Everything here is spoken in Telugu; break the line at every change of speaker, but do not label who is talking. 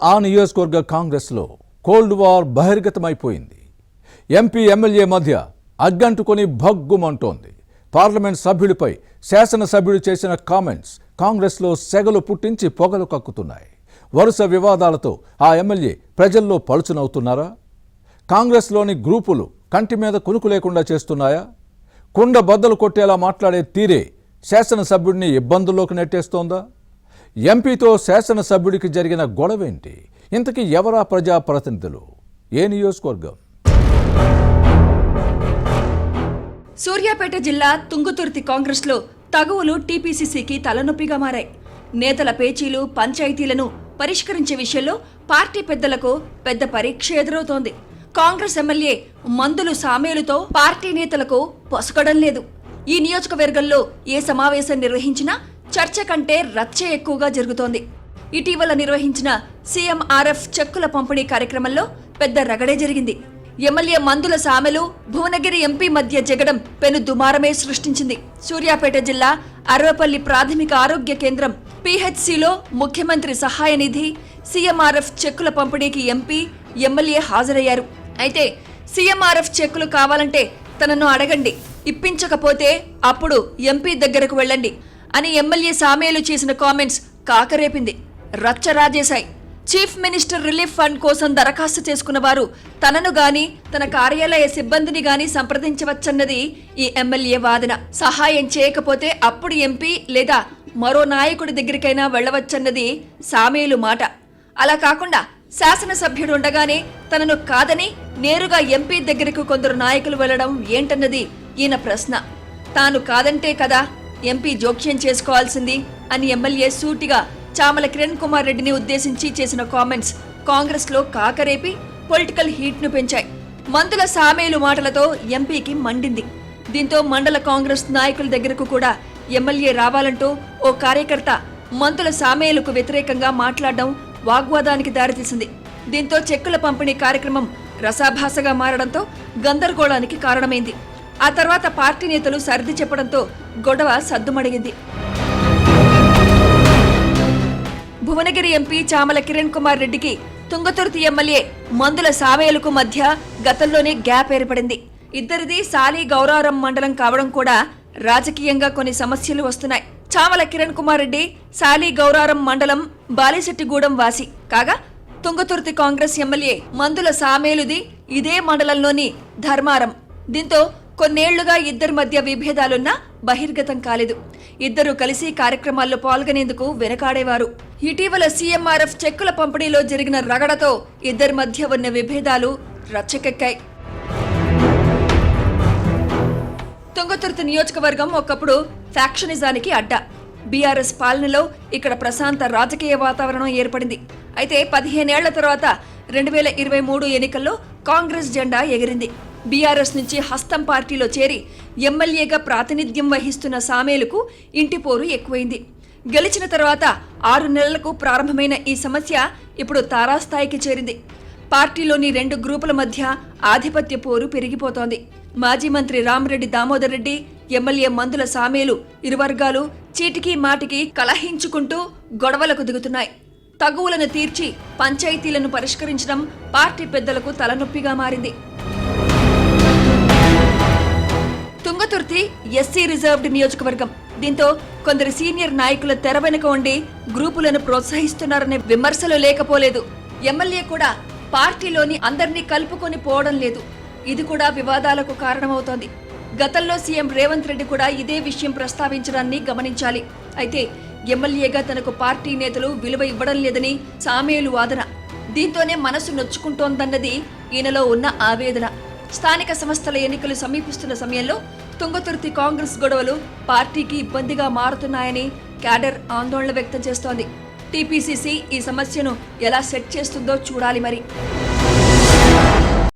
ఆ నియోజకవర్గ కాంగ్రెస్లో కోల్డ్ వార్ బహిర్గతమైపోయింది. ఎంపీ ఎమ్మెల్యే మధ్య అగ్గంటుకొని భగ్గుమంటోంది. పార్లమెంట్ సభ్యుడిపై శాసనసభ్యుడు చేసిన కామెంట్స్ కాంగ్రెస్లో సెగలు పుట్టించి పొగలు కక్కుతున్నాయి. వరుస వివాదాలతో ఆ ఎమ్మెల్యే ప్రజల్లో పలుచునవుతున్నారా? కాంగ్రెస్లోని గ్రూపులు కంటి మీద కునుకు లేకుండా చేస్తున్నాయా? కుండ బద్దలు కొట్టేలా మాట్లాడే తీరే శాసనసభ్యుడిని ఇబ్బందుల్లోకి నెట్టేస్తోందా? ఎంపీతో శాసనసభ్యుడికి జరిగిన గొడవేంటి? ఇంతకీ ఎవరా ప్రజాప్రతినిధులు? ఏ నియోజకవర్గం?
సూర్యాపేట జిల్లా తుంగతుర్తి కాంగ్రెస్లో తగువులు టీపీసీసీకి తలనొప్పిగా మారాయి. నేతల పేచీలు, పంచాయతీలను పరిష్కరించే విషయంలో పార్టీ పెద్దలకు పెద్ద పరీక్ష ఎదురవుతోంది. కాంగ్రెస్ ఎమ్మెల్యే మందులు సామేలుతో పార్టీ నేతలకు పొసగడం లేదు. ఈ నియోజకవర్గంలో ఏ సమావేశం నిర్వహించినా చర్చ కంటే రచ్చ ఎక్కువగా జరుగుతోంది. ఇటీవల నిర్వహించిన సీఎంఆర్ఎఫ్ చెక్కుల పంపిణీ కార్యక్రమంలో పెద్ద రగడే జరిగింది. ఎమ్మెల్యే మందుల సామెలు, భువనగిరి ఎంపీ మధ్య జగడం పెను దుమారమే సృష్టించింది. సూర్యాపేట జిల్లా అర్వపల్లి ప్రాథమిక ఆరోగ్య కేంద్రం పీహెచ్సిలో ముఖ్యమంత్రి సహాయ నిధి, సీఎంఆర్ఎఫ్ చెక్కుల పంపిణీకి ఎంపీ, ఎమ్మెల్యే హాజరయ్యారు. అయితే సీఎంఆర్ఎఫ్ చెక్కులు కావాలంటే తనను అడగండి, ఇప్పించకపోతే అప్పుడు ఎంపీ దగ్గరకు వెళ్ళండి అని ఎమ్మెల్యే సామేలు చేసిన కామెంట్స్ కాకరేపింది, రచ్చ రాజేశాయి. చీఫ్ మినిస్టర్ రిలీఫ్ ఫండ్ కోసం దరఖాస్తు చేసుకున్న వారు తనను గాని తన కార్యాలయ సిబ్బందిని గాని సంప్రదించవచ్చన్నది ఈ ఎమ్మెల్యే వాదన. సహాయం చేయకపోతే అప్పుడు ఎంపీ లేదా మరో నాయకుడి దగ్గరికైనా వెళ్లవచ్చన్నది సామేలు మాట. అలా కాకుండా శాసనసభ్యుడు ఉండగానే తనను కాదని నేరుగా ఎంపీ దగ్గరకు కొందరు నాయకులు వెళ్లడం ఏంటన్నది ఈయన ప్రశ్న. తాను కాదంటే కదా ఎంపీ జోక్యం చేసుకోవాల్సింది అని ఎమ్మెల్యే సూటిగా చామల కిరణ్ కుమార్ రెడ్డిని ఉద్దేశించి చేసిన కామెంట్స్ కాంగ్రెస్ లో కాకరేపి పొలిటికల్ హీట్ ను పెంచాయి. మందుల సామేలు మాటలతో ఎంపీకి మండింది. దీంతో మండల కాంగ్రెస్ నాయకుల దగ్గరకు కూడా ఎమ్మెల్యే రావాలంటూ ఓ కార్యకర్త మందుల సామేలుకు వ్యతిరేకంగా మాట్లాడడం వాగ్వాదానికి దారితీసింది. దీంతో చెక్కుల పంపిణీ కార్యక్రమం రసాభాసగా మారడంతో గందరగోళానికి కారణమైంది. ఆ తర్వాత పార్టీ నేతలు సర్ది చెప్పడంతో గొడవ సద్దుమడిగింది. భువనగిరి ఎంపీ చామల కిరణ్ కుమార్ రెడ్డికి తుంగతుర్తి ఎమ్మెల్యే మందుల సామేలుకు మధ్య గతంలోనే గ్యాప్ ఏర్పడింది. ఇద్దరిది సాలి గౌరారం మండలం కావడం కూడా రాజకీయంగా కొన్ని సమస్యలు వస్తున్నాయి. చామల కిరణ్ కుమార్ రెడ్డి సాలి గౌరారం మండలం బాలిశెట్టిగూడెం వాసి కాగా, తుంగతుర్తి కాంగ్రెస్ ఎమ్మెల్యే మందుల సామేలుది ఇదే మండలంలోని ధర్మారం. దీంతో కొన్నేళ్లుగా ఇద్దరి మధ్య విభేదాలున్నా బహిర్గతం కాలేదు. ఇద్దరు కలిసి కార్యక్రమాల్లో పాల్గొనేందుకు వెనకాడేవారు. ఇటీవల సీఎంఆర్ఎఫ్ చెక్కుల పంపిణీలో జరిగిన రగడతో ఇద్దరి మధ్య ఉన్న విభేదాలు రచ్చకెక్కాయి. తుంగతుర్తి నియోజకవర్గం ఒకప్పుడు ఫ్యాక్షనిజానికి అడ్డా. బీఆర్ఎస్ పాలనలో ఇక్కడ ప్రశాంత రాజకీయ వాతావరణం ఏర్పడింది. అయితే 15 ఏళ్ల తర్వాత 2023 ఎన్నికల్లో కాంగ్రెస్ జెండా ఎగిరింది. బీఆర్ఎస్ నుంచి హస్తం పార్టీలో చేరి ఎమ్మెల్యేగా ప్రాతినిధ్యం వహిస్తున్న సామేలుకు ఇంటిపోరు ఎక్కువైంది. గెలిచిన తర్వాత 6 నెలలకు ప్రారంభమైన ఈ సమస్య ఇప్పుడు తారాస్థాయికి చేరింది. పార్టీలోని 2 గ్రూపుల మధ్య ఆధిపత్య పోరు పెరిగిపోతోంది. మాజీ మంత్రి రామిరెడ్డి దామోదర్ రెడ్డి, ఎమ్మెల్యే మందుల సామేలు ఇరు వర్గాలు చీటికి మాటికి కలహించుకుంటూ గొడవలకు దిగుతున్నాయి. తగువులను తీర్చి పంచాయతీలను పరిష్కరించడం పార్టీ పెద్దలకు తలనొప్పిగా మారింది. తుంగతుర్తి ఎస్సీ రిజర్వ్డ్ నియోజకవర్గం. దీంతో కొందరు సీనియర్ నాయకుల తెర వెనుక ఉండి గ్రూపులను ప్రోత్సహిస్తున్నారనే విమర్శలు లేకపోలేదు. ఎమ్మెల్యే కూడా పార్టీలోని అందరినీ కలుపుకొని పోవడం లేదు. ఇది కూడా వివాదాలకు కారణమవుతోంది. గతంలో సీఎం రేవంత్ రెడ్డి కూడా ఇదే విషయం ప్రస్తావించడాన్ని గమనించాలి. అయితే ఎమ్మెల్యేగా తనకు పార్టీ నేతలు విలువ ఇవ్వడం లేదని సామేలు వాదన. దీంతోనే మనసు నొచ్చుకుంటోందన్నది ఈయనలో ఉన్న ఆవేదన. స్థానిక సంస్థల ఎన్నికలు సమీపిస్తున్న సమయంలో తుంగతుర్తి కాంగ్రెస్ గొడవలు పార్టీకి ఇబ్బందిగా మారుతున్నాయని క్యాడర్ ఆందోళన వ్యక్తం చేస్తోంది. టీపీసీసీ ఈ సమస్యను ఎలా సెట్ చేస్తుందో చూడాలి మరి.